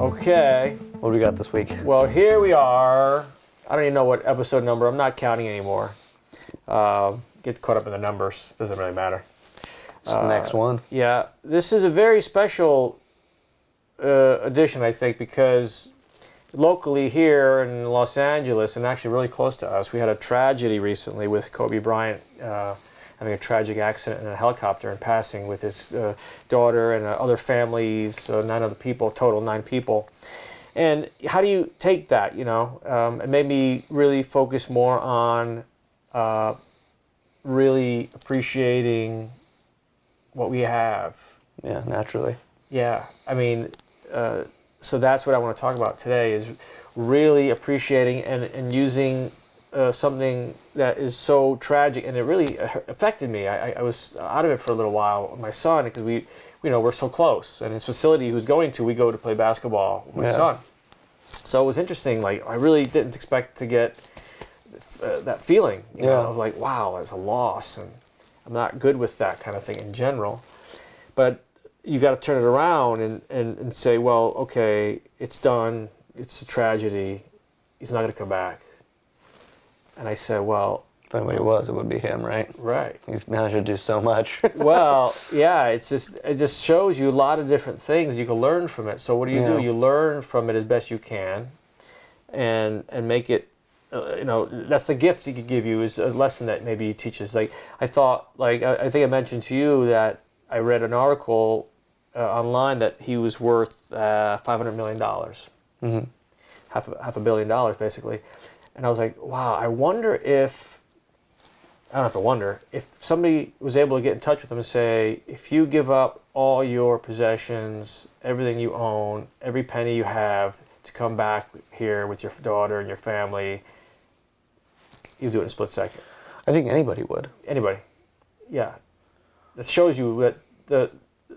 Okay. What do we got this week? Well, here we are. I don't even know what episode number. I'm not counting anymore. Get caught up in the numbers. Doesn't really matter. It's the next one. Yeah. This is a very special edition, I think, because locally here in Los Angeles, and actually really close to us, we had a tragedy recently with Kobe Bryant having a tragic accident in a helicopter and passing with his daughter and other families, 9 other people, total 9 people. And how do you take that, you know? It made me really focus more on really appreciating what we have. Yeah, naturally. Yeah, I mean, so that's what I want to talk about today, is really appreciating and using something that is so tragic, and it really affected me. I was out of it for a little while with my son, because we're so close, and his facility he was going to, we go to play basketball with my son. So it was interesting. Like, I really didn't expect to get that feeling, you know, of like, wow, there's a loss, and I'm not good with that kind of thing in general. But you got to turn it around and say, well, okay, it's done. It's a tragedy. He's not going to come back. And I said, well... If anybody was, it would be him, right? Right. He's managed to do so much. Well, yeah, it just shows you a lot of different things you can learn from it. So what do? You learn from it as best you can, and make it, that's the gift he could give you, is a lesson that maybe he teaches. Like, I thought, I think I mentioned to you that I read an article online that he was worth $500 million. Mm-hmm. Half $1 billion, basically. And I was like, wow, I wonder if, I don't have to wonder, if somebody was able to get in touch with him and say, if you give up all your possessions, everything you own, every penny you have, to come back here with your daughter and your family, you'll do it in a split second. I think anybody would. Anybody. Yeah. That shows you that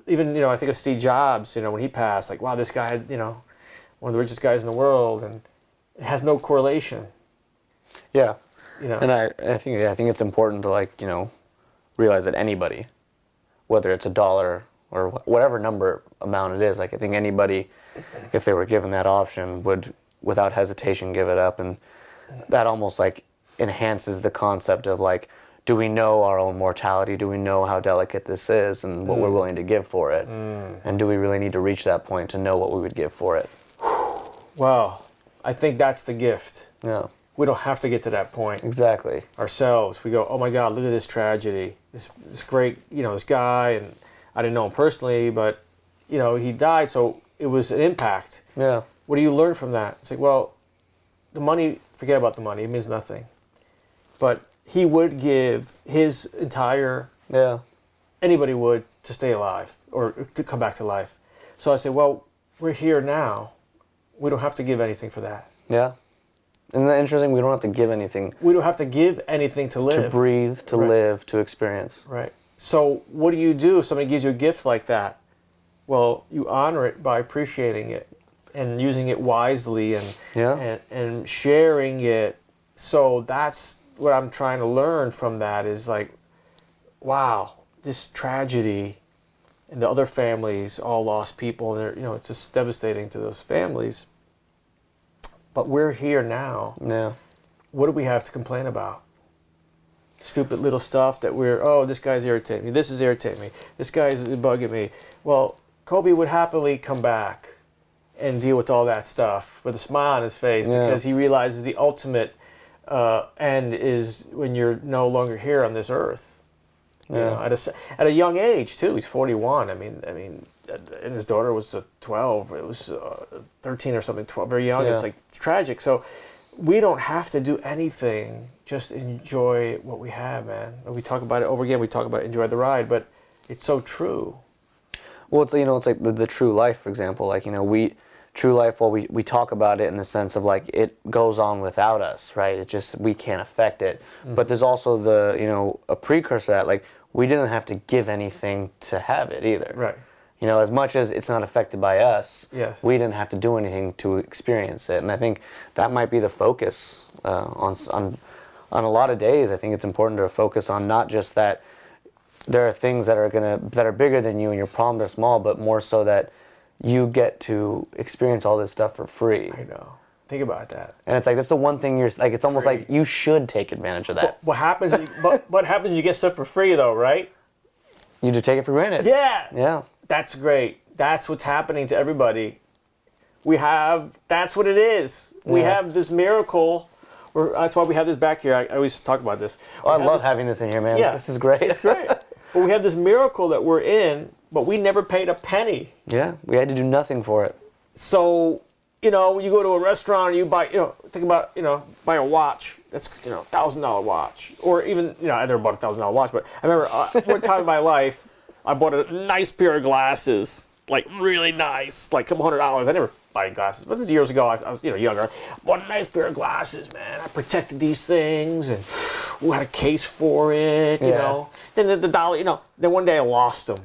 even, I think of Steve Jobs, when he passed, like, wow, this guy had, one of the richest guys in the world, and it has no correlation. Yeah. And I think it's important to realize that anybody, whether it's $1 or whatever amount it is, I think anybody, if they were given that option, would without hesitation give it up. And that almost enhances the concept of do we know our own mortality? Do we know how delicate this is and what we're willing to give for it? And do we really need to reach that point to know what we would give for it? Well, I think that's the gift. Yeah. We don't have to get to that point. Exactly. Ourselves. We go, oh my God, look at this tragedy. This great, this guy, and I didn't know him personally, but, he died, so it was an impact. Yeah. What do you learn from that? It's like, well, the money, forget about the money, it means nothing. But he would give his entire, anybody would, to stay alive, or to come back to life. So I say, well, we're here now. We don't have to give anything for that. Yeah. Isn't that interesting? We don't have to give anything. We don't have to give anything to live. To breathe, to live, to experience. Right. So what do you do if somebody gives you a gift like that? Well, you honor it by appreciating it and using it wisely and sharing it. So that's what I'm trying to learn from that, is wow, this tragedy, and the other families all lost people, and it's just devastating to those families. But we're here now. Yeah. What do we have to complain about? Stupid little stuff that this guy's irritating me. This is irritating me. This guy's bugging me. Well, Kobe would happily come back and deal with all that stuff with a smile on his face, because he realizes the ultimate end is when you're no longer here on this earth. Yeah. At a young age too. He's 41. I mean, and his daughter was 12. It was 13 or something. 12, very young. Yeah. It's tragic. So we don't have to do anything. Just enjoy what we have, man. We talk about it over again. We talk about enjoy the ride, but it's so true. Well, it's like the true life, for example. True life. Well, we talk about it in the sense of it goes on without us, right? It just, we can't affect it. Mm-hmm. But there's also a precursor to that. We didn't have to give anything to have it either. Right. As much as it's not affected by us, we didn't have to do anything to experience it. And I think that might be the focus on a lot of days. I think it's important to focus on not just that there are things that are bigger than you and your problems are small, but more so that you get to experience all this stuff for free. I know. Think about that. And it's like that's the one thing you're like. It's almost Free. like you should take advantage of that. What happens? What happens when you get stuff for free though, right? You just take it for granted. Yeah. Yeah. That's great. That's what's happening to everybody. That's what it is. We have this miracle. That's why we have this back here. I always talk about this. Oh, I love having this in here, man. Yeah. This is great. It's great. But we have this miracle that we're in, but we never paid a penny. Yeah, we had to do nothing for it. So, you go to a restaurant and you buy, think about, buy a watch. That's, $1,000 watch. Or even, I never bought a $1,000 watch, but I remember one time in my life, I bought a nice pair of glasses, like really nice, like a couple $100s. I never buy glasses, but this is years ago. I was, younger. I bought a nice pair of glasses, man. I protected these things and we had a case for it, you know. Then the dollar, then one day I lost them.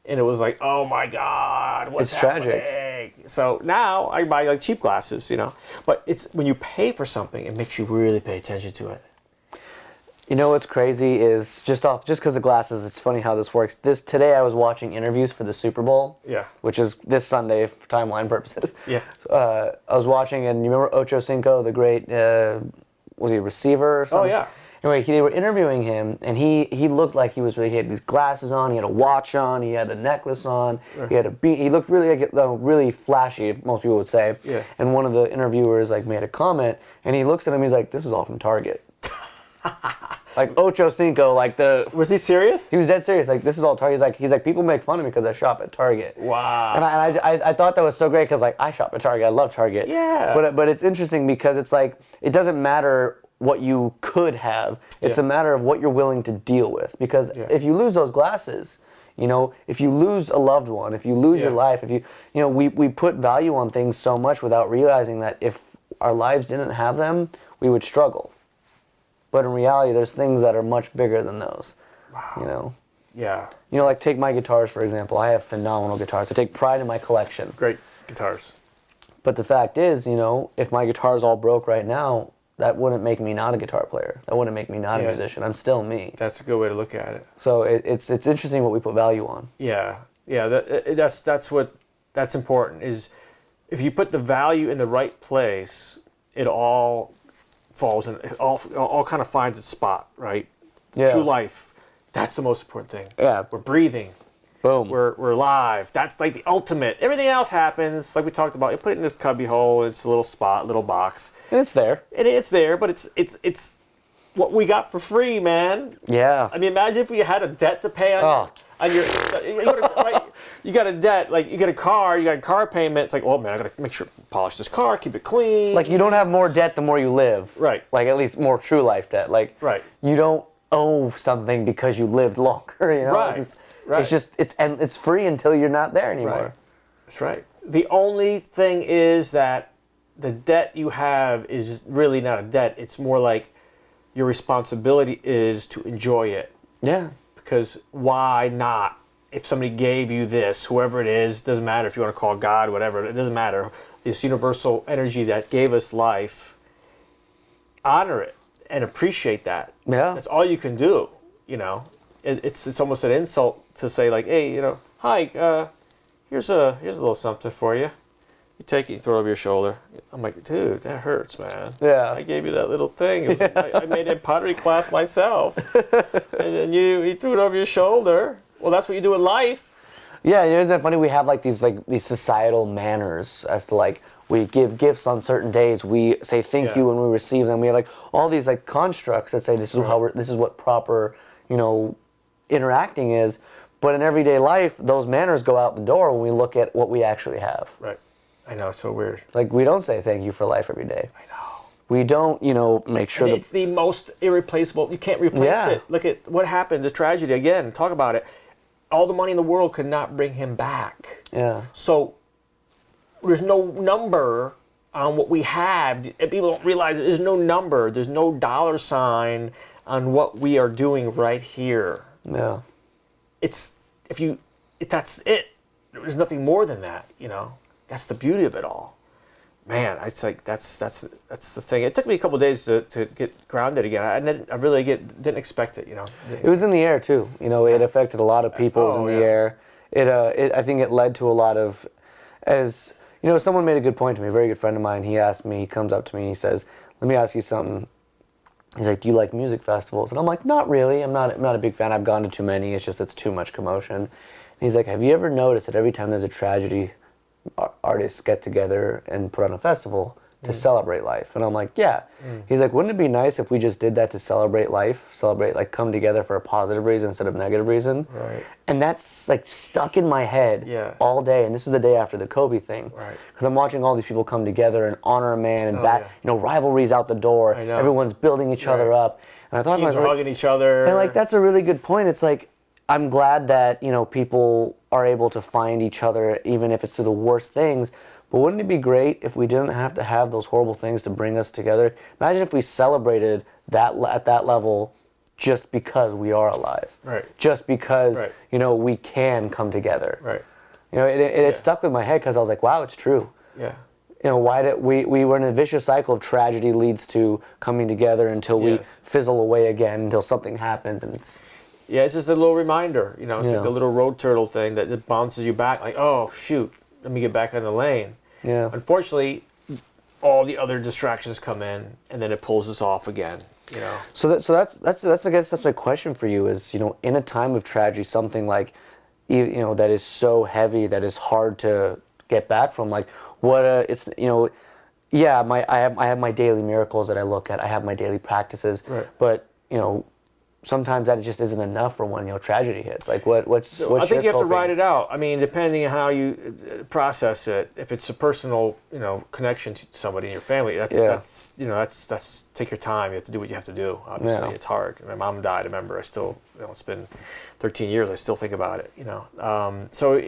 And it was like, oh my God, what's happening? Tragic. So now I buy like cheap glasses, But it's when you pay for something, it makes you really pay attention to it. You know what's crazy is just because of glasses. It's funny how this works. Today I was watching interviews for the Super Bowl. Yeah. Which is this Sunday for timeline purposes. Yeah. I was watching, and you remember Ocho Cinco, the great was he a receiver or something? Oh yeah. Anyway, they were interviewing him, and he looked like he had these glasses on, he had a watch on, he had a necklace on, he had he looked really really flashy, most people would say. Yeah. And one of the interviewers made a comment, and he looks at him, he's like, "This is all from Target." Like Ocho Cinco, Was he serious? He was dead serious. Like, this is all Target. He's like, people make fun of me because I shop at Target. Wow. And I thought that was so great because I shop at Target. I love Target. Yeah. But it's interesting because it's like it doesn't matter what you could have. It's a matter of what you're willing to deal with. Because if you lose those glasses, if you lose a loved one, if you lose your life, if we put value on things so much without realizing that if our lives didn't have them, we would struggle. But in reality, there's things that are much bigger than those. Wow. Yeah. Like take my guitars, for example. I have phenomenal guitars. I take pride in my collection. Great guitars. But the fact is, if my guitar's all broke right now, that wouldn't make me not a guitar player. That wouldn't make me not a musician. I'm still me. That's a good way to look at it. So it's interesting what we put value on. Yeah. Yeah. That's important. Is if you put the value in the right place, it all falls in. It all kind of finds its spot, right? Yeah. True life. That's the most important thing. Yeah. We're breathing. Boom. We're alive. That's like the ultimate. Everything else happens, like we talked about. You put it in this cubby hole. It's a little spot, little box. And it's there. It's there, but it's what we got for free, man. Yeah. I mean, imagine if we had a debt to pay on your. You got a debt, like you get a car, you got a car payment. It's like, oh man, I gotta make sure polish this car, keep it clean. Like you don't have more debt the more you live. Right. Like at least more true life debt. Like right. You don't owe something because you lived longer. Right. It's just it's free until you're not there anymore. Right. That's right. The only thing is that the debt you have is really not a debt. It's more like your responsibility is to enjoy it. Yeah. Because why not? If somebody gave you this, whoever it is, doesn't matter if you want to call God, whatever, it doesn't matter. This universal energy that gave us life, honor it and appreciate that. Yeah. That's all you can do, It's almost an insult to say like, hey, hi, here's a little something for you. You take it, you throw it over your shoulder. I'm like, dude, that hurts, man. Yeah. I gave you that little thing. It was I made a pottery class myself. And then you threw it over your shoulder. Well, that's what you do in life. Yeah, isn't that funny? We have these societal manners as to we give gifts on certain days. We say thank you when we receive them. We have all these constructs that say this is this is what proper interacting is. But in everyday life, those manners go out the door when we look at what we actually have. Right. I know, it's so weird. We don't say thank you for life every day. I know. We don't, make sure it's the most irreplaceable. You can't replace it. Look at what happened, the tragedy. Again, talk about it. All the money in the world could not bring him back. Yeah. So there's no number on what we have. And people don't realize it. There's no number. There's no dollar sign on what we are doing right here. Yeah. That's it. There's nothing more than that, That's the beauty of it all. Man, it's like that's the thing. It took me a couple of days to get grounded again. I really didn't expect it, It was in the air too. It affected a lot of people. It was in the air. I think it led to a lot of as you know, someone made a good point to me. A very good friend of mine. He asked me. He comes up to me and he says, "Let me ask you something." He's like, "Do you like music festivals?" And I'm like, "Not really. I'm not a big fan. I've gone to too many. It's too much commotion." And he's like, "Have you ever noticed that every time there's a tragedy, artists get together and put on a festival to celebrate life?" And I'm like, "Yeah." He's like, "Wouldn't it be nice if we just did that to celebrate life, like come together for a positive reason instead of negative reason?" Right. And that's like stuck in my head all day. And this is the day after the Kobe thing. Right. Because I'm watching all these people come together and honor a man and rivalries out the door. I know. Everyone's building each other up. And I thought Teams are hugging each other. And like, that's a really good point. It's like, I'm glad that, people are able to find each other, even if it's through the worst things. But wouldn't it be great if we didn't have to have those horrible things to bring us together? Imagine if we celebrated that at that level just because we are alive. Right. Just because, we can come together. Right. It stuck with my head because I was like, wow, it's true. Yeah. Why did we were in a vicious cycle of tragedy leads to coming together until we fizzle away again, until something happens, and it's... Yeah, it's just a little reminder, it's like the little road turtle thing that bounces you back, like, oh, shoot, let me get back on the lane. Yeah. Unfortunately, all the other distractions come in, and then it pulls us off again, So that's I guess that's my question for you is, in a time of tragedy, something like, that is so heavy, that is hard to get back from, like, I have my daily miracles that I look at, I have my daily practices, but, sometimes that just isn't enough for when tragedy hits. Like what's I think you have to write it out. I mean, depending on how you process it. If it's a personal, connection to somebody in your family, that's take your time. You have to do what you have to do. Obviously, it's hard. My mom died. I remember. I still, it's been 13 years. I still think about it. So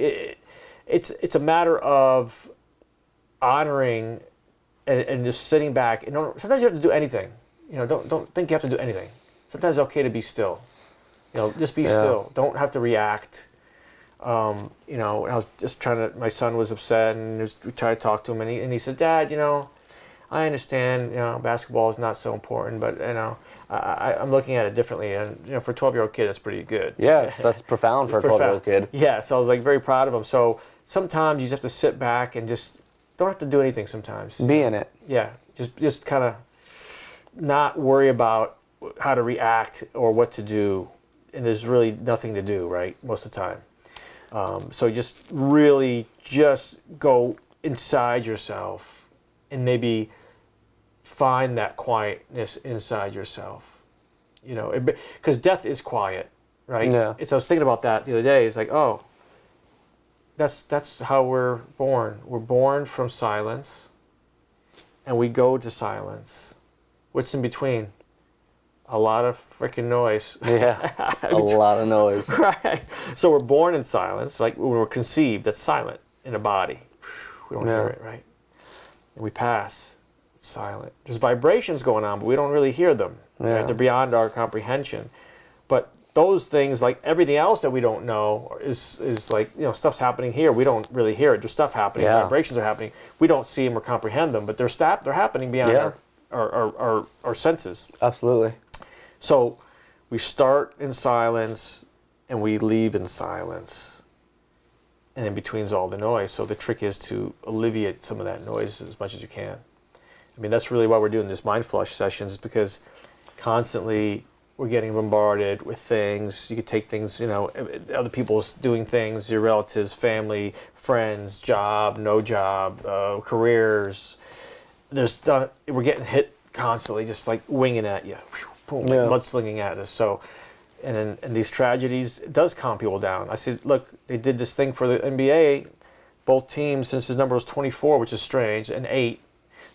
it's a matter of honoring and just sitting back. Sometimes you have to do anything. Don't think you have to do anything. Sometimes it's okay to be still. Just be still. Don't have to react. I was just my son was upset, and we tried to talk to him, and he said, "Dad, I understand, basketball is not so important, but, I'm looking at it differently." And, for a 12-year-old kid, that's pretty good. Yeah, that's profound for a 12-year-old kid. Yeah, so I was, very proud of him. So sometimes you just have to sit back and just don't have to do anything sometimes. Be in it. Yeah, just kind of not worry about how to react or what to do, and there's really nothing to do, right, most of the time. So just really just go inside yourself and maybe find that quietness inside yourself, because death is quiet, right? Yeah. So I was thinking about that the other day. It's like, oh, that's how we're born. We're born from silence, and we go to silence. What's in between? A lot of freaking noise. Yeah, a lot of noise. Right. So we're born in silence, like when we're conceived, that's silent in a body. We don't hear it, right? And we pass, it's silent. There's vibrations going on, but we don't really hear them. Yeah. Right? They're beyond our comprehension. But those things, like everything else that we don't know, is like, stuff's happening here. We don't really hear it. There's stuff happening. Yeah. Vibrations are happening. We don't see them or comprehend them, but they're happening beyond our senses. Absolutely. So we start in silence and we leave in silence. And in between's all the noise. So the trick is to alleviate some of that noise as much as you can. I mean, that's really why we're doing this mind flush sessions, because constantly we're getting bombarded with things. You could take things, other people's doing things, your relatives, family, friends, job, no job, careers. We're getting hit constantly, just like winging at you. Boom, like mudslinging at us. So, and these tragedies, it does calm people down. I said, look, they did this thing for the NBA. Both teams, since his number was 24, which is strange, and 8.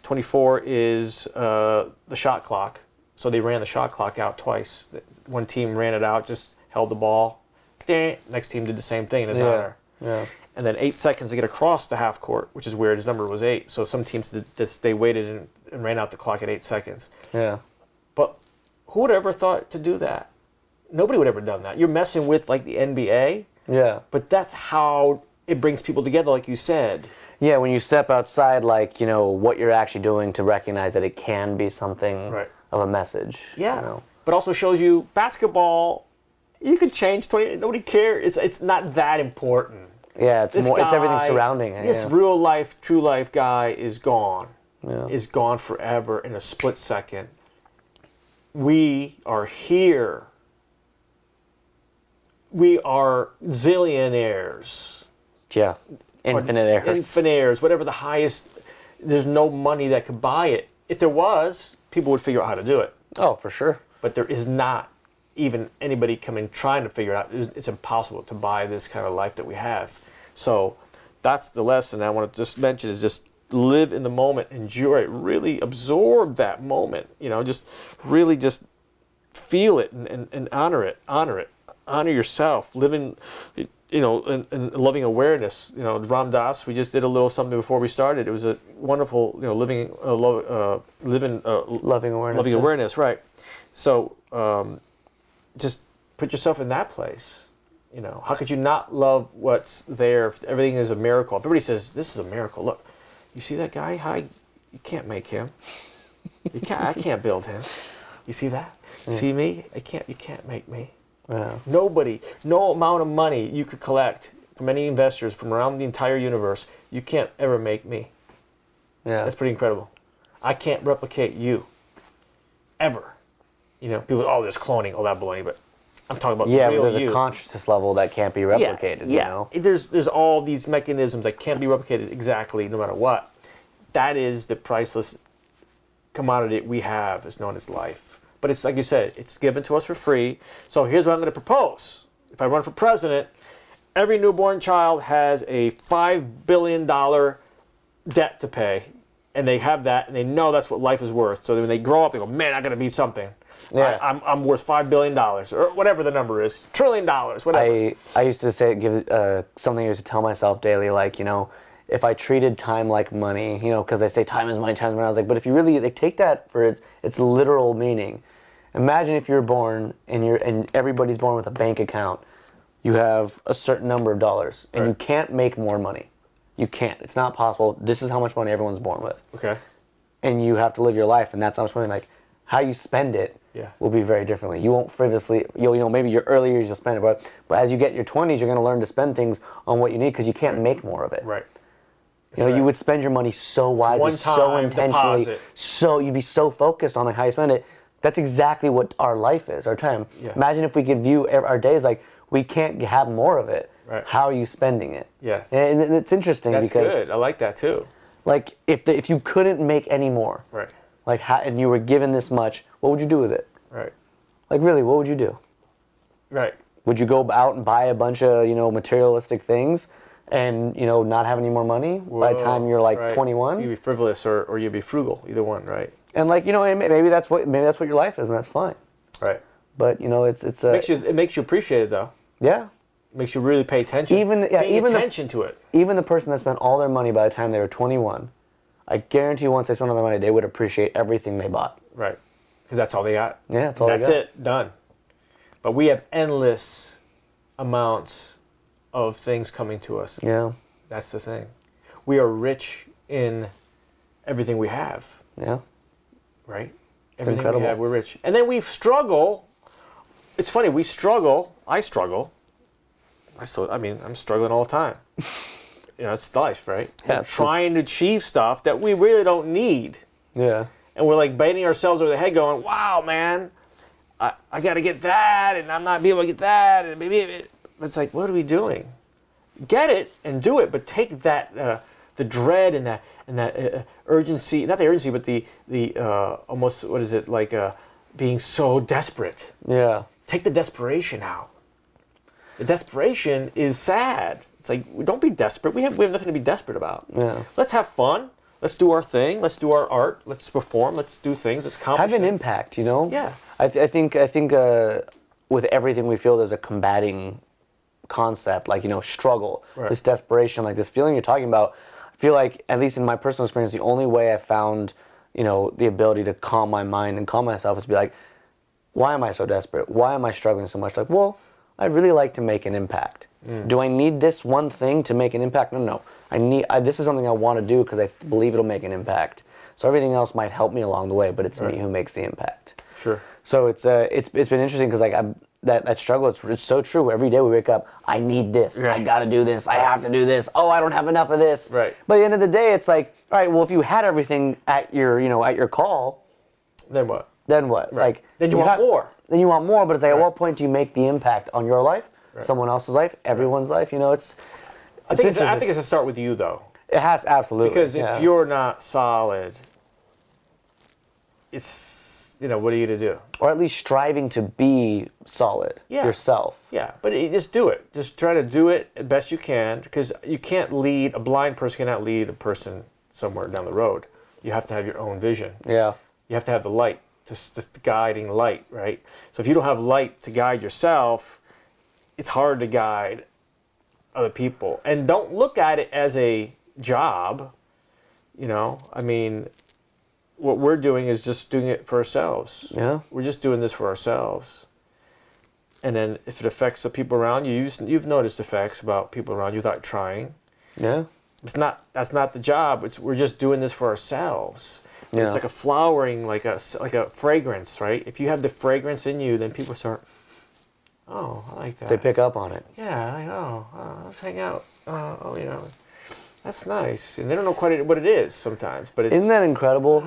24 is the shot clock. So they ran the shot clock out twice. One team ran it out, just held the ball. Next team did the same thing in his honor. Yeah. And then 8 seconds to get across the half court, which is weird. His number was 8. So some teams did this, they waited and ran out the clock at 8 seconds. Yeah. But who would ever thought to do that? Nobody would ever done that. You're messing with like the NBA. Yeah. But that's how it brings people together, like you said. Yeah, when you step outside, like, what you're actually doing to recognize that it can be something of a message. Yeah. But also shows you basketball, you could change 20, nobody cares. It's not that important. Yeah, it's everything surrounding it. This real life, true life guy is gone. Yeah. Is gone forever in a split second. We are here. We are zillionaires. Yeah. Infinitaires, whatever the highest. There's no money that could buy it. If there was, people would figure out how to do it. Oh, for sure. But there is not even anybody trying to figure it out. It's impossible to buy this kind of life that we have. So that's the lesson I want to just mention, is just live in the moment, enjoy it, really absorb that moment, just really just feel it and honor it, honor yourself, living, in loving awareness. Ram Dass, we just did a little something before we started. It was a wonderful, loving awareness, right? So just put yourself in that place. How could you not love what's there if everything is a miracle? Everybody says, this is a miracle. Look, you see that guy? You can't make him. I can't build him. You see that? You see me? You can't make me. Yeah. Nobody, no amount of money you could collect from any investors from around the entire universe, you can't ever make me. Yeah. That's pretty incredible. I can't replicate you. Ever. People, there's cloning, all that baloney, but I'm talking about real but there's you. a consciousness level that can't be replicated, There's all these mechanisms that can't be replicated exactly no matter what. That is the priceless commodity we have, is known as life. But it's like you said, it's given to us for free. So here's what I'm going to propose. If I run for president, every newborn child has a $5 billion debt to pay. And they have that, and they know that's what life is worth. So when they grow up, they go, man, I got to be something. Yeah. I'm worth $5 billion, or whatever the number is, $1 trillion, whatever. I used to say, something I used to tell myself daily, like, if I treated time like money, because they say time is money, I was like, but if you really take that for its literal meaning, imagine if you're born and everybody's born with a bank account, you have a certain number of dollars, and you can't make more money. You can't. It's not possible. This is how much money everyone's born with. Okay. And you have to live your life, and that's how much money. Like, how you spend it will be very differently. You won't frivolously. Maybe your early years you'll spend it, but as you get in your 20s, you're going to learn to spend things on what you need because you can't make more of it. Right. You would spend your money so wisely, so intentionally, deposit. so you'd be so focused on how you spend it. That's exactly what our life is, our time. Yeah. Imagine if we could view our days like we can't have more of it. Right. How are you spending it? Yes. And it's interesting because because good. I like that too. Like if you couldn't make any more, right? Like and you were given this much, what would you do with it? Right. Like really, what would you do? Right. Would you go out and buy a bunch of materialistic things and not have any more money by the time you're like 21? You'd be frivolous or you'd be frugal, either one, right? And like maybe that's what your life is, and that's fine. Right. But it makes you appreciate it though. Yeah. Makes you really pay attention. Even attention to it. Even the person that spent all their money by the time they were 21, I guarantee you once they spent all their money, they would appreciate everything they bought. Right. Because that's all they got. Yeah, that's all they got. That's it. Done. But we have endless amounts of things coming to us. Yeah. That's the thing. We are rich in everything we have. Yeah. Right? Everything we have, we're rich. And then we struggle. It's funny, we struggle. I struggle. I'm struggling all the time. It's life, right? Yeah, we're trying to achieve stuff that we really don't need. Yeah. And we're like baiting ourselves over the head going, wow, man, I got to get that, and I'm not be able to get that. And maybe it's like, what are we doing? Get it and do it, but take that, the dread and that urgency, not the urgency, but the almost, what is it, like being so desperate. Yeah. Take the desperation out. The desperation is sad. It's like, don't be desperate. We have nothing to be desperate about. Yeah. Let's have fun. Let's do our thing. Let's do our art. Let's perform. Let's do things. Let's accomplish Have an things. impact, Yeah. I think with everything we feel, there's a combating concept, like, struggle, this desperation, like this feeling you're talking about. I feel like, at least in my personal experience, the only way I found, the ability to calm my mind and calm myself is to be like, why am I so desperate? Why am I struggling so much? Like, well, I'd really like to make an impact. Do I need this one thing to make an impact? No. This is something I want to do because I believe it'll make an impact. So everything else might help me along the way, but it's me who makes the impact. Sure. So it's been interesting because like that struggle. It's so true. Every day we wake up, I need this. Right. I got to do this. I have to do this. Oh, I don't have enough of this. Right. But at the end of the day, it's like, all right, well, if you had everything at your call, then what? then what? Right. Like, Then you want more. Then you want more, but it's like, Right. at what point do you make the impact on your life, someone else's life, everyone's life? You know, I think it's to start with you, though. it has, absolutely. Because if you're not solid, it's, what are you going to do? Or at least striving to be solid yourself. Yeah, but just do it. Just try to do it as best you can, because you can't lead, a blind person cannot lead a person somewhere down the road. You have to have your own vision. Yeah. You have to have the light, just the guiding light, right? So if you don't have light to guide yourself, it's hard to guide other people. And don't look at it as a job, I mean, what we're doing is just doing it for ourselves. Yeah. We're just doing this for ourselves. And then if it affects the people around you, you've noticed effects about people around you without trying. Yeah. That's not the job. We're just doing this for ourselves. Yeah. It's like a flowering, like a fragrance, right? If you have the fragrance in you, then people start, oh, I like that. They pick up on it. Yeah, let's hang out. That's nice. And they don't know quite what it is sometimes, but it's... Isn't that incredible?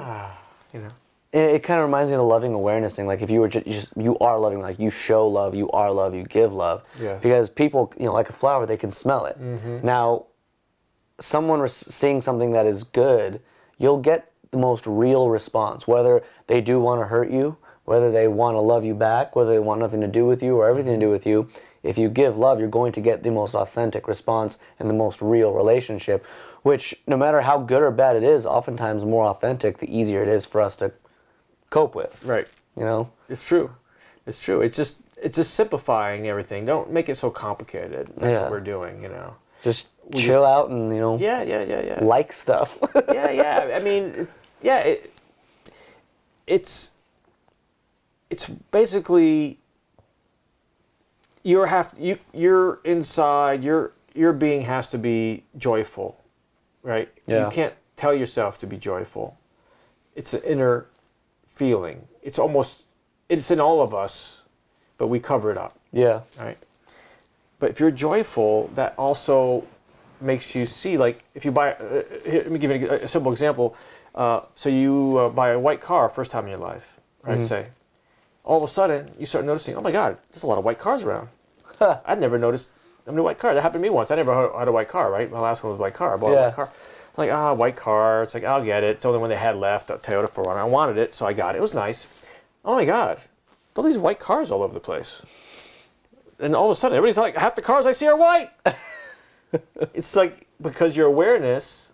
It kind of reminds me of the loving awareness thing. Like if you were you are loving, like you show love, you are love, you give love. Yes. Because people, like a flower, they can smell it. Mm-hmm. Now, someone seeing something that is good, you'll get the most real response. Whether they do want to hurt you, whether they want to love you back, whether they want nothing to do with you or everything to do with you. If you give love, you're going to get the most authentic response and the most real relationship, which no matter how good or bad it is, oftentimes more authentic, the easier it is for us to cope with. Right. It's true. It's just simplifying everything. Don't make it so complicated. That's what we're doing, Just chill out and, Yeah. like stuff. yeah. I mean, it's basically you're inside, your being has to be joyful, right? Yeah. You can't tell yourself to be joyful. It's an inner feeling. It's in all of us, but we cover it up. Yeah. Right? But if you're joyful, that also makes you see, like, if you buy, here, let me give you a simple example. So you buy a white car first time in your life, right? Mm-hmm. Say, all of a sudden you start noticing, oh my God, there's a lot of white cars around. I'd never noticed how many white cars. That happened to me once. I never had a white car, right? My last one was a white car. I bought a white car. I'm like, white car. It's like, I'll get it. It's the only one they had left, a Toyota 4Runner. I wanted it, so I got it. It was nice. Oh my God, all these white cars all over the place. And all of a sudden, everybody's like, half the cars I see are white. It's like, because your awareness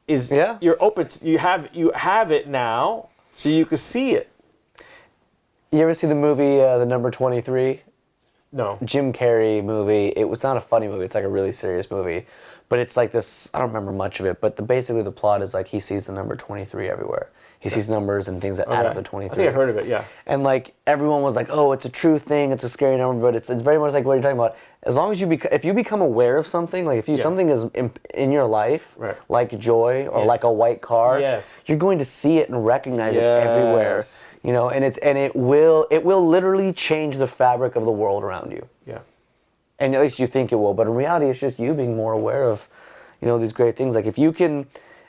is, you're open to, you have it now, so you can see it. You ever see the movie The Number 23? No. Jim Carrey movie. It's not a funny movie. It's like a really serious movie. But it's like this, I don't remember much of it, but basically the plot is like he sees the number 23 everywhere. He sees numbers and things that add up to 23. I think I heard of it, yeah. And like everyone was like, oh, it's a true thing, it's a scary number, but it's very much like what you're talking about. As long as if you become aware of something, like if something is in your life, like joy or like a white car, you're going to see it and recognize it everywhere. And it will literally change the fabric of the world around you. Yeah. And at least you think it will, but in reality, it's just you being more aware of, these great things. Like if you can,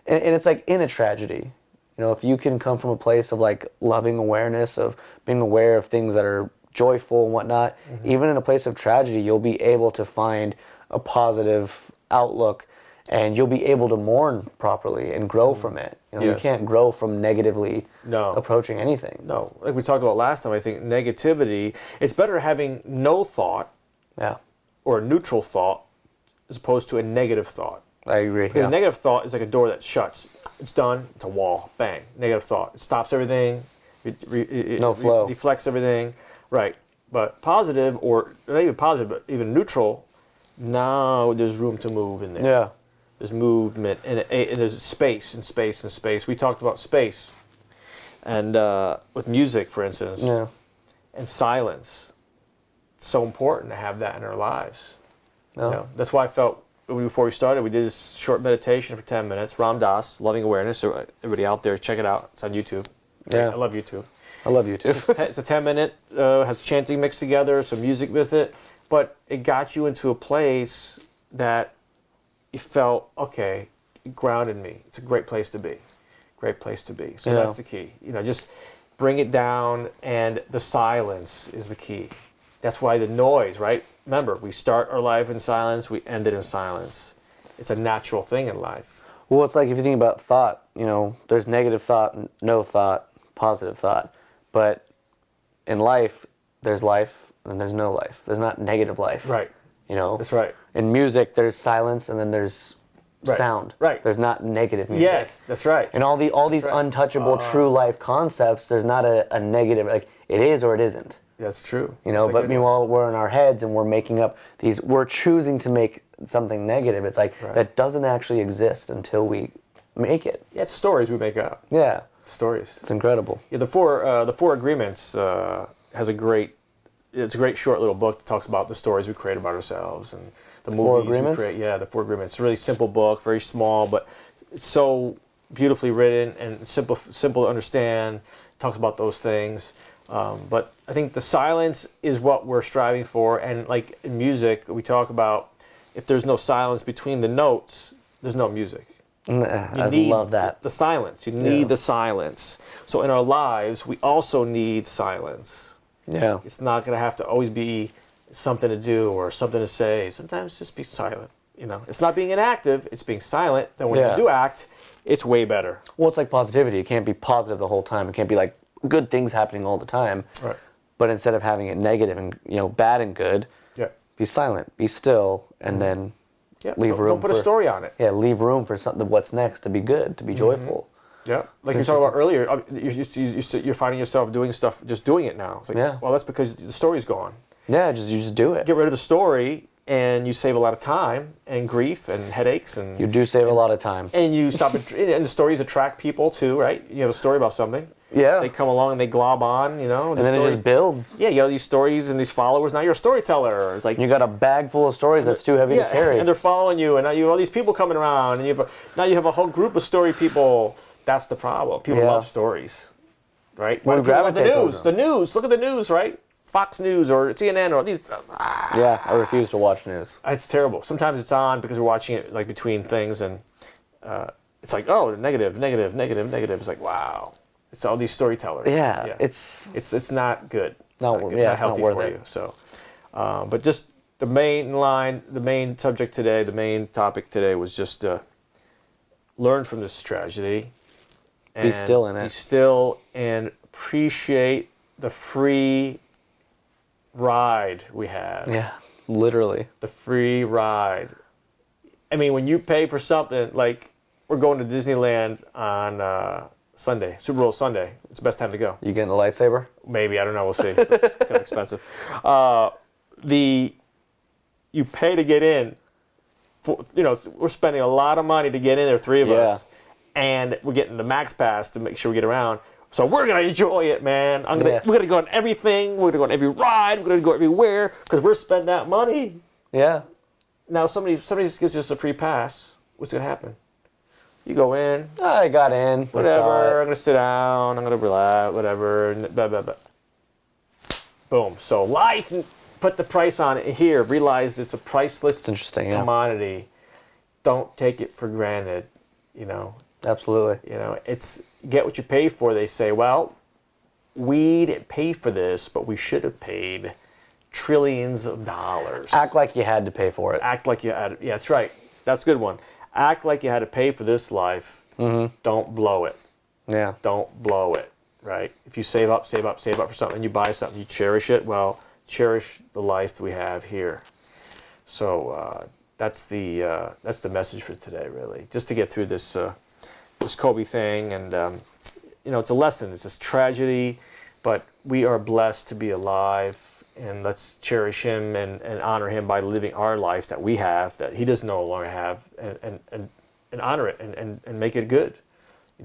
and it's like in a tragedy, if you can come from a place of like loving awareness, of being aware of things that are joyful and whatnot, even in a place of tragedy, you'll be able to find a positive outlook, and you'll be able to mourn properly and grow from it. You can't grow from negatively approaching anything. No, like we talked about last time, I think negativity, it's better having no thought. Yeah. Or a neutral thought as opposed to a negative thought. I agree. Because a negative thought is like a door that shuts. It's done. It's a wall. Bang. Negative thought. It stops everything. It flow. Deflects everything. Right. But positive, or not even positive, but even neutral, now there's room to move in there. Yeah. There's movement, and there's space and space and space. We talked about space. And with music, for instance. Yeah. And silence. It's so important to have that in our lives. No. That's why I felt, before we started, we did this short meditation for 10 minutes. Ram Dass, Loving Awareness. So everybody out there, check it out. It's on YouTube. Yeah. I love YouTube. I love you too. It's a 10-minute, has chanting mixed together, some music with it, but it got you into a place that you felt, okay, it grounded me. It's a great place to be. Great place to be. So that's the key. Just bring it down, and the silence is the key. That's why the noise, right? Remember, we start our life in silence, we end it in silence. It's a natural thing in life. Well, it's like if you think about thought, there's negative thought, no thought, positive thought. But in life, there's life and there's no life. There's not negative life. Right. That's right. In music, there's silence and then there's sound. Right. There's not negative music. Yes, that's right. And all these untouchable true life concepts, there's not a negative, like it is or it isn't. That's true. But meanwhile, we're in our heads and we're making up we're choosing to make something negative. It's like that doesn't actually exist until we make it. Yeah, it's stories we make up. Yeah. Stories. It's incredible. Yeah, the four agreements has a great short little book that talks about the stories we create about ourselves and the movies we create. Yeah, the four agreements. It's a really simple book, very small, but it's so beautifully written and simple to understand. It talks about those things. But I think the silence is what we're striving for. And like in music, we talk about if there's no silence between the notes, there's no music. I love that. The silence. You need the silence. So in our lives, we also need silence. Yeah. It's not going to have to always be something to do or something to say. Sometimes just be silent. It's not being inactive. It's being silent. Then when you do act, it's way better. Well, it's like positivity. It can't be positive the whole time. It can't be like good things happening all the time. Right. But instead of having it negative and bad and good, be silent, be still, and then leave room. Don't put a story on it. Yeah, leave room for something. What's next to be good, to be joyful. Yeah, like you were talking about earlier, you're finding yourself doing stuff, just doing it now. It's like, well, that's because the story's gone. Yeah, you just do it. Get rid of the story, and you save a lot of time and grief and headaches. And you do save a lot of time. And you stop. And the stories attract people too, right? You have a story about something. Yeah. They come along and they glob on, And then it just builds. Yeah, you have these stories and these followers. Now you're a storyteller. It's like you got a bag full of stories that's too heavy to carry. And they're following you, and now you have all these people coming around, and now you have a whole group of story people. That's the problem. People love stories, right? Well, people love the news. The news. Look at the news, right? Fox News or CNN or these. Yeah, I refuse to watch news. It's terrible. Sometimes it's on because we're watching it like between things, and it's like, oh, negative. It's like, wow. It's all these storytellers. Yeah. It's not good. It's not healthy for you. So, but just the main subject today, the main topic today was just learn from this tragedy. And be still in it. Be still and appreciate the free ride we have. Yeah, literally. The free ride. I mean, when you pay for something, like we're going to Disneyland on Sunday, Super Bowl Sunday. It's the best time to go. You getting a lightsaber? Maybe, I don't know. We'll see. It's kind of expensive. You pay to get in. We're spending a lot of money to get in there, three of us, and we're getting the Max Pass to make sure we get around. So we're gonna enjoy it, man. We're gonna go on everything. We're gonna go on every ride. We're gonna go everywhere because we're spending that money. Yeah. Now somebody gives us a free pass. What's gonna happen? You go in. I got in. Whatever. I'm gonna sit down. I'm gonna relax. Whatever. Blah blah blah. Boom. So life. Put the price on it here. Realize it's a priceless commodity. Don't take it for granted. Absolutely. It's get what you pay for. They say, well, we didn't pay for this, but we should have paid trillions of dollars. Act like you had to pay for it. Act like you had. Yeah, that's right. That's a good one. Act like you had to pay for this life. Mm-hmm. Don't blow it. Yeah. Don't blow it. Right. If you save up for something, you buy something, you cherish it. Well, cherish the life we have here. So that's the message for today, really. Just to get through this Kobe thing, and it's a lesson. It's this tragedy, but we are blessed to be alive, and let's cherish him and honor him by living our life that we have, that he doesn't no longer have, and honor it and make it good.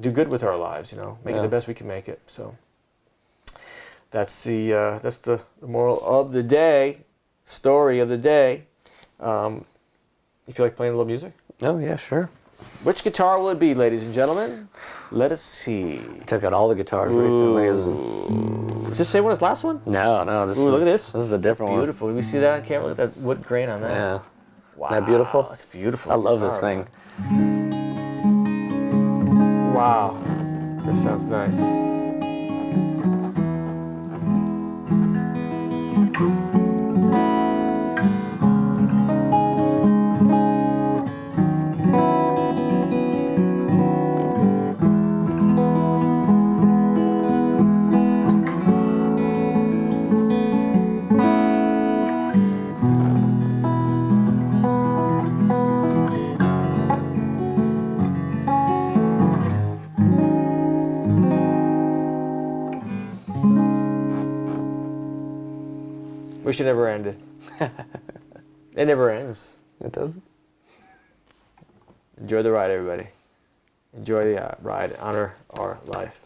Do good with our lives, make it the best we can make it. So. That's the moral of the day, story of the day. You feel like playing a little music? Oh, yeah, sure. Which guitar will it be, ladies and gentlemen? Let us see. Took out all the guitars recently. Is this the same one as last one? No. Look at this. This is a different one. Beautiful. Can we see that on camera? Look at that wood grain on that. Yeah. Wow. Isn't that beautiful? That's beautiful. I love guitar, this thing. Man. Wow. This sounds nice. Wish it never ended. It never ends. It doesn't. Enjoy the ride, everybody. Enjoy the ride. Honor our life.